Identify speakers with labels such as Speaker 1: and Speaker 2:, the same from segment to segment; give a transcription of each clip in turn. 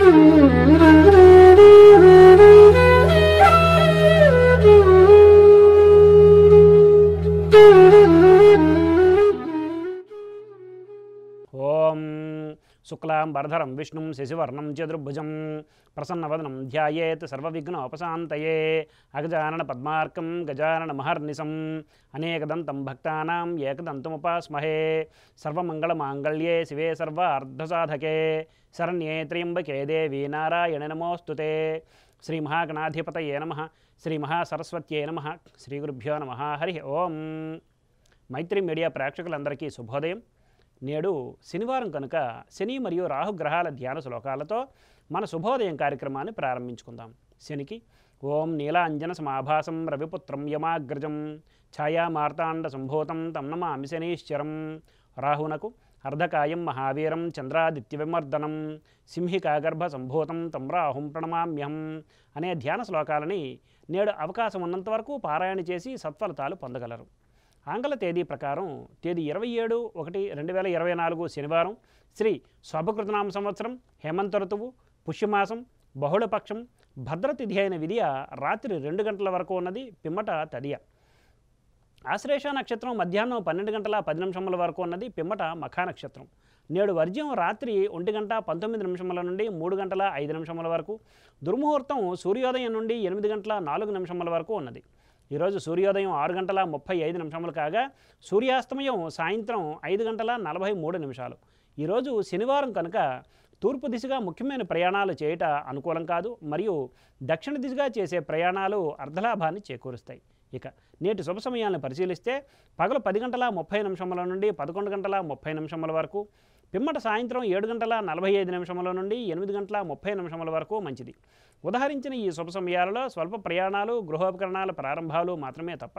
Speaker 1: ఓం శుక్లాం వరధరం విష్ణుం శశివర్ణం చతుర్భుజం ప్రసన్నవదనం ధ్యాయేత్ సర్వవిఘ్నోపశాంతయే అగజానన పద్మార్కం గజానన మహర్నిశం అనేకదంతం భక్తానాం ఏకదంతముపాస్మహే సర్వమంగళమాంగళ్యే శివే సర్వార్ధసాధకే శరణ్యే త్ర్యంబకే దేవీ నారాయణి నమోస్తుతే శ్రీ మహాగణాధిపతయే నమః శ్రీ మహాసరస్వత్యై నమః శ్రీ గురుభ్యో నమః హరి ఓం. మైత్రి మీడియా ప్రేక్షకులందరికీ శుభోదయం. నేడు శనివారం కనుక శని మరియు రాహుగ్రహాల ధ్యాన శ్లోకాలతో మన శుభోదయం కార్యక్రమాన్ని ప్రారంభించుకుందాం. శనికి ఓం నీలాంజన సమాభాసం రవిపుత్రం యమాగ్రజం ఛాయామార్తాండ సంభూతం తం నమామి శనీశ్వరం. రాహునకు అర్ధకాయం మహావీరం చంద్రాదిత్య విమర్దనం సింహికాగర్భ సంభూతం తం రాహుం ప్రణమామ్యహం అనే ధ్యాన శ్లోకాలని నేడు అవకాశం ఉన్నంత వరకు పారాయణ చేసి సత్ఫలితాలు పొందగలరు. ఆంగ్ల తేదీ ప్రకారం తేదీ 27/1/2024 శనివారం శ్రీ స్వభకృతనామ సంవత్సరం హేమంత ఋతువు పుష్యమాసం బహుళపక్షం భద్రతిథి అయిన విధియ రాత్రి 2 గంటల వరకు ఉన్నది పిమ్మట తదియ. ఆశ్లేష నక్షత్రం మధ్యాహ్నం 12:10 వరకు ఉన్నది పిమ్మట మఖా నక్షత్రం. నేడు వర్జ్యం రాత్రి 1:19 నుండి 3:05 వరకు. దుర్ముహూర్తం సూర్యోదయం నుండి 8:04 వరకు ఉన్నది. ఈరోజు సూర్యోదయం 6:35 కాగా సూర్యాస్తమయం సాయంత్రం 5:43. ఈరోజు శనివారం కనుక తూర్పు దిశగా ముఖ్యమైన ప్రయాణాలు చేయట అనుకూలం కాదు మరియు దక్షిణ దిశగా చేసే ప్రయాణాలు అర్ధలాభాన్ని చేకూరుస్తాయి. ఇక నేటి శుభ సమయాలను పరిశీలిస్తే పగలు 10:30 నుండి 11:30 వరకు, పిమ్మట సాయంత్రం 7:45 నుండి 8:30 వరకు మంచిది. ఉదహరించిన ఈ శుభ సమయాలలో స్వల్ప ప్రయాణాలు గృహోపకరణాల ప్రారంభాలు మాత్రమే తప్ప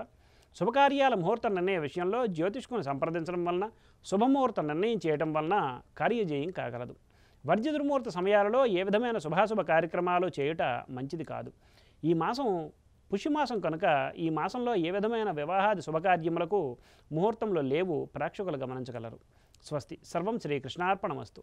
Speaker 1: శుభకార్యాల ముహూర్త నిర్ణయ విషయంలో జ్యోతిష్కుని సంప్రదించడం వలన శుభముహూర్త నిర్ణయం చేయడం వలన కార్యజయం కాగలదు. వర్జ్య దుర్ముహూర్త సమయాలలో ఏ విధమైన శుభాశుభ కార్యక్రమాలు చేయుట మంచిది కాదు. ఈ మాసం పుష్యమాసం కనుక ఈ మాసంలో ఏ విధమైన వివాహాది శుభకార్యములకు ముహూర్తంలో లేవు ప్రేక్షకులు గమనించగలరు. స్వస్తి. సర్వం శ్రీకృష్ణార్పణమస్తు.